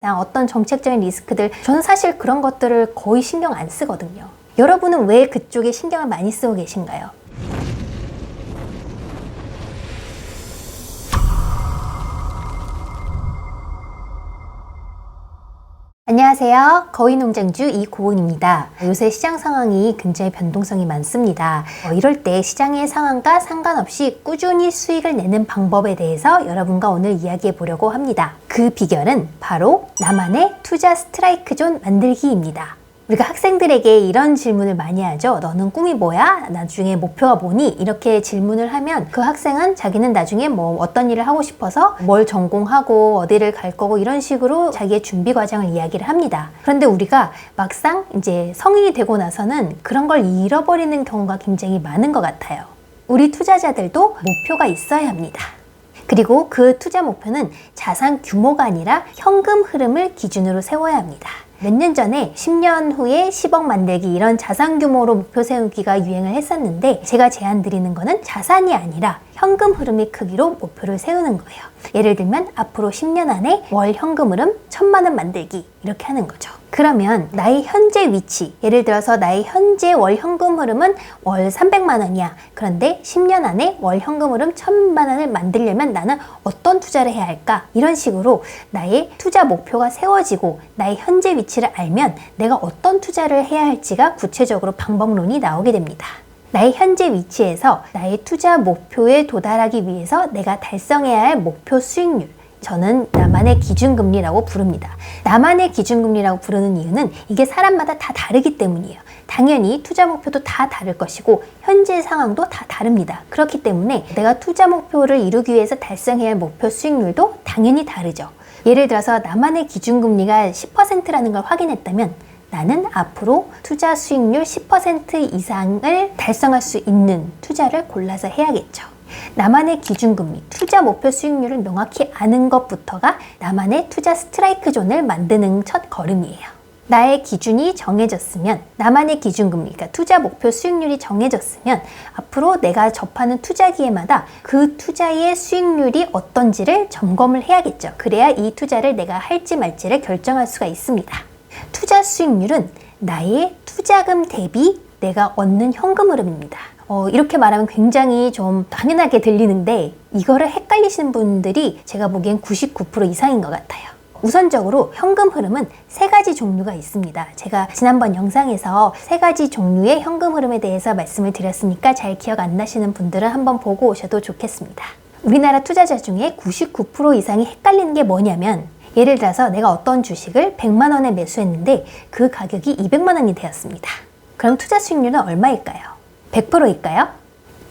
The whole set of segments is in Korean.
어떤 정책적인 리스크들, 저는 사실 그런 것들을 거의 신경 안 쓰거든요. 여러분은 왜 그쪽에 신경을 많이 쓰고 계신가요? 안녕하세요. 거위농장주 이고은입니다. 요새 시장 상황이 굉장히 변동성이 많습니다. 이럴 때 시장의 상황과 상관없이 꾸준히 수익을 내는 방법에 대해서 여러분과 오늘 이야기해 보려고 합니다. 그 비결은 바로 나만의 투자 스트라이크 존 만들기입니다. 우리가 학생들에게 이런 질문을 많이 하죠. 너는 꿈이 뭐야? 나중에 목표가 뭐니? 이렇게 질문을 하면 그 학생은 자기는 나중에 어떤 일을 하고 싶어서 뭘 전공하고 어디를 갈 거고 이런 식으로 자기의 준비 과정을 이야기를 합니다. 그런데 우리가 막상 이제 성인이 되고 나서는 그런 걸 잃어버리는 경우가 굉장히 많은 것 같아요. 우리 투자자들도 목표가 있어야 합니다. 그리고 그 투자 목표는 자산 규모가 아니라 현금 흐름을 기준으로 세워야 합니다. 몇 년 전에 10년 후에 10억 만들기 이런 자산 규모로 목표 세우기가 유행을 했었는데 제가 제안 드리는 거는 자산이 아니라 현금 흐름의 크기로 목표를 세우는 거예요. 예를 들면 앞으로 10년 안에 월 현금 흐름 1,000만 원 만들기 이렇게 하는 거죠. 그러면 나의 현재 위치, 예를 들어서 나의 현재 월 현금 흐름은 월 300만 원이야. 그런데 10년 안에 월 현금 흐름 1,000만 원을 만들려면 나는 어떤 투자를 해야 할까? 이런 식으로 나의 투자 목표가 세워지고 나의 현재 위치를 알면 내가 어떤 투자를 해야 할지가 구체적으로 방법론이 나오게 됩니다. 나의 현재 위치에서 나의 투자 목표에 도달하기 위해서 내가 달성해야 할 목표 수익률, 저는 나만의 기준금리라고 부릅니다. 나만의 기준금리라고 부르는 이유는 이게 사람마다 다 다르기 때문이에요. 당연히 투자 목표도 다 다를 것이고 현재 상황도 다 다릅니다. 그렇기 때문에 내가 투자 목표를 이루기 위해서 달성해야 할 목표 수익률도 당연히 다르죠. 예를 들어서 나만의 기준금리가 10%라는 걸 확인했다면 나는 앞으로 투자 수익률 10% 이상을 달성할 수 있는 투자를 골라서 해야겠죠. 나만의 기준금리, 투자 목표 수익률을 명확히 아는 것부터가 나만의 투자 스트라이크 존을 만드는 첫 걸음이에요. 나의 기준이 정해졌으면, 나만의 기준금리, 그러니까 투자 목표 수익률이 정해졌으면 앞으로 내가 접하는 투자 기회마다 그 투자의 수익률이 어떤지를 점검을 해야겠죠. 그래야 이 투자를 내가 할지 말지를 결정할 수가 있습니다. 투자 수익률은 나의 투자금 대비 내가 얻는 현금 흐름입니다. 이렇게 말하면 굉장히 좀 당연하게 들리는데 이거를 헷갈리시는 분들이 제가 보기엔 99% 이상인 것 같아요. 우선적으로 현금 흐름은 세 가지 종류가 있습니다. 제가 지난번 영상에서 세 가지 종류의 현금 흐름에 대해서 말씀을 드렸으니까 잘 기억 안 나시는 분들은 한번 보고 오셔도 좋겠습니다. 우리나라 투자자 중에 99% 이상이 헷갈리는 게 뭐냐면, 예를 들어서 내가 어떤 주식을 100만 원에 매수했는데 그 가격이 200만 원이 되었습니다. 그럼 투자 수익률은 얼마일까요? 100%일까요?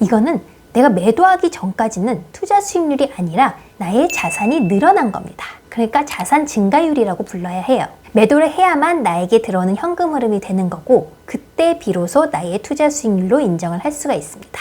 이거는 내가 매도하기 전까지는 투자 수익률이 아니라 나의 자산이 늘어난 겁니다. 그러니까 자산 증가율이라고 불러야 해요. 매도를 해야만 나에게 들어오는 현금 흐름이 되는 거고 그때 비로소 나의 투자 수익률로 인정을 할 수가 있습니다.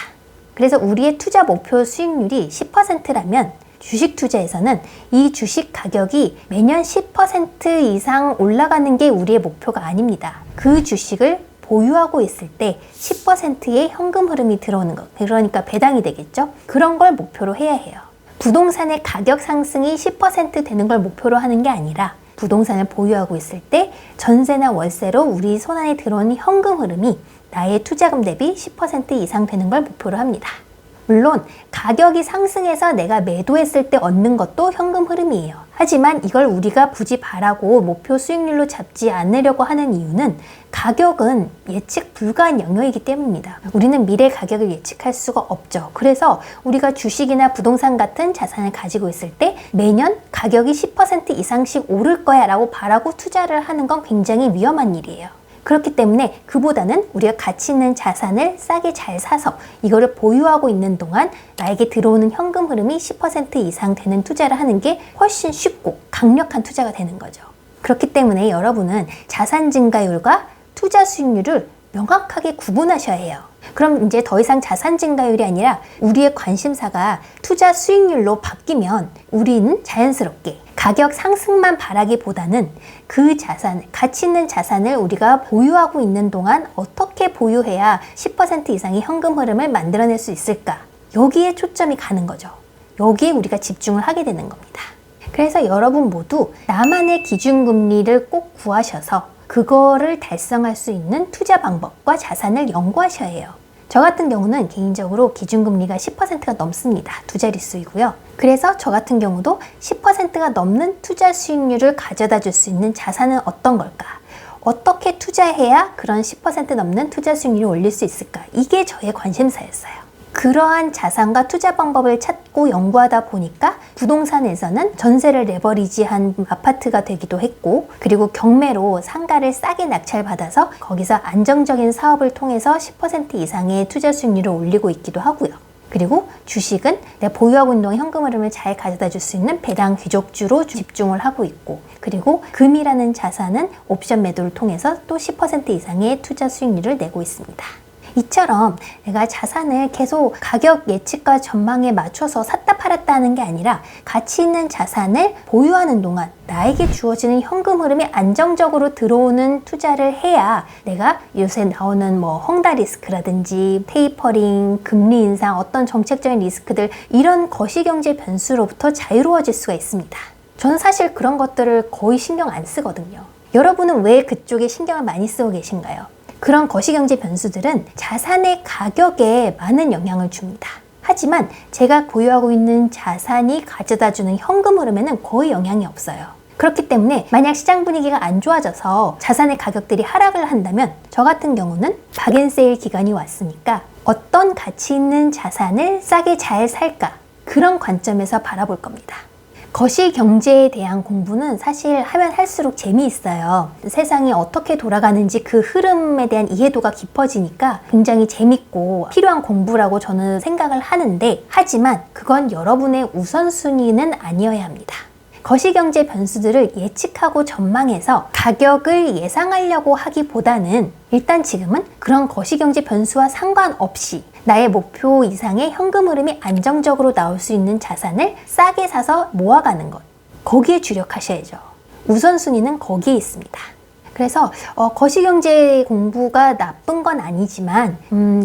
그래서 우리의 투자 목표 수익률이 10%라면 주식 투자에서는 이 주식 가격이 매년 10% 이상 올라가는 게 우리의 목표가 아닙니다. 그 주식을 보유하고 있을 때 10%의 현금 흐름이 들어오는 것, 그러니까 배당이 되겠죠? 그런 걸 목표로 해야 해요. 부동산의 가격 상승이 10% 되는 걸 목표로 하는 게 아니라 부동산을 보유하고 있을 때 전세나 월세로 우리 손안에 들어오는 현금 흐름이 나의 투자금 대비 10% 이상 되는 걸 목표로 합니다. 물론 가격이 상승해서 내가 매도했을 때 얻는 것도 현금 흐름이에요. 하지만 이걸 우리가 굳이 바라고 목표 수익률로 잡지 않으려고 하는 이유는 가격은 예측 불가한 영역이기 때문입니다. 우리는 미래 가격을 예측할 수가 없죠. 그래서 우리가 주식이나 부동산 같은 자산을 가지고 있을 때 매년 가격이 10% 이상씩 오를 거야 라고 바라고 투자를 하는 건 굉장히 위험한 일이에요. 그렇기 때문에 그보다는 우리가 가치 있는 자산을 싸게 잘 사서 이거를 보유하고 있는 동안 나에게 들어오는 현금 흐름이 10% 이상 되는 투자를 하는 게 훨씬 쉽고 강력한 투자가 되는 거죠. 그렇기 때문에 여러분은 자산 증가율과 투자 수익률을 명확하게 구분하셔야 해요. 그럼 이제 더 이상 자산 증가율이 아니라 우리의 관심사가 투자 수익률로 바뀌면 우리는 자연스럽게 가격 상승만 바라기보다는 그 자산, 가치 있는 자산을 우리가 보유하고 있는 동안 어떻게 보유해야 10% 이상의 현금 흐름을 만들어낼 수 있을까? 여기에 초점이 가는 거죠. 여기에 우리가 집중을 하게 되는 겁니다. 그래서 여러분 모두 나만의 기준금리를 꼭 구하셔서 그거를 달성할 수 있는 투자 방법과 자산을 연구하셔야 해요. 저 같은 경우는 개인적으로 기준금리가 10%가 넘습니다. 두 자릿수이고요. 그래서 저 같은 경우도 10%가 넘는 투자 수익률을 가져다 줄 수 있는 자산은 어떤 걸까? 어떻게 투자해야 그런 10% 넘는 투자 수익률을 올릴 수 있을까? 이게 저의 관심사였어요. 그러한 자산과 투자 방법을 찾고 연구하다 보니까 부동산에서는 전세를 레버리지한 아파트가 되기도 했고, 그리고 경매로 상가를 싸게 낙찰받아서 거기서 안정적인 사업을 통해서 10% 이상의 투자 수익률을 올리고 있기도 하고요. 그리고 주식은 내가 보유하고 있는 동안 현금 흐름을 잘 가져다 줄 수 있는 배당 귀족주로 집중을 하고 있고, 그리고 금이라는 자산은 옵션 매도를 통해서 또 10% 이상의 투자 수익률을 내고 있습니다. 이처럼 내가 자산을 계속 가격 예측과 전망에 맞춰서 샀다 팔았다 하는 게 아니라 가치 있는 자산을 보유하는 동안 나에게 주어지는 현금 흐름이 안정적으로 들어오는 투자를 해야 내가 요새 나오는 헝다 리스크라든지 테이퍼링, 금리 인상, 어떤 정책적인 리스크들, 이런 거시경제 변수로부터 자유로워질 수가 있습니다. 저는 사실 그런 것들을 거의 신경 안 쓰거든요. 여러분은 왜 그쪽에 신경을 많이 쓰고 계신가요? 그런 거시경제 변수들은 자산의 가격에 많은 영향을 줍니다. 하지만 제가 보유하고 있는 자산이 가져다주는 현금 흐름에는 거의 영향이 없어요. 그렇기 때문에 만약 시장 분위기가 안 좋아져서 자산의 가격들이 하락을 한다면 저 같은 경우는 박앤세일 기간이 왔으니까 어떤 가치 있는 자산을 싸게 잘 살까, 그런 관점에서 바라볼 겁니다. 거시경제에 대한 공부는 사실 하면 할수록 재미있어요. 세상이 어떻게 돌아가는지 그 흐름에 대한 이해도가 깊어지니까 굉장히 재밌고 필요한 공부라고 저는 생각을 하는데, 하지만 그건 여러분의 우선순위는 아니어야 합니다. 거시경제 변수들을 예측하고 전망해서 가격을 예상하려고 하기보다는 일단 지금은 그런 거시경제 변수와 상관없이 나의 목표 이상의 현금 흐름이 안정적으로 나올 수 있는 자산을 싸게 사서 모아가는 것, 거기에 주력하셔야죠. 우선순위는 거기에 있습니다. 그래서 거시경제 공부가 나쁜 건 아니지만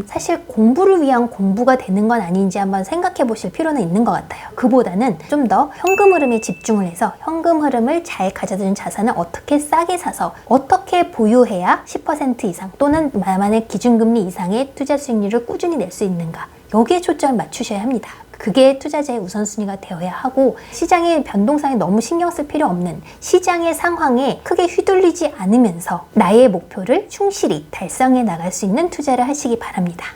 사실 공부를 위한 공부가 되는 건 아닌지 한번 생각해 보실 필요는 있는 것 같아요. 그보다는 좀 더 현금 흐름에 집중을 해서 현금 흐름을 잘 가져다주는 자산을 어떻게 싸게 사서 어떻게 보유해야 10% 이상 또는 나만의 기준금리 이상의 투자 수익률을 꾸준히 낼 수 있는가, 여기에 초점을 맞추셔야 합니다. 그게 투자자의 우선순위가 되어야 하고, 시장의 변동성에 너무 신경 쓸 필요 없는, 시장의 상황에 크게 휘둘리지 않으면서 나의 목표를 충실히 달성해 나갈 수 있는 투자를 하시기 바랍니다.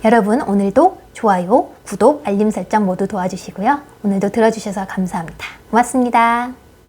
여러분, 오늘도 좋아요, 구독, 알림 설정 모두 도와주시고요. 오늘도 들어주셔서 감사합니다. 고맙습니다.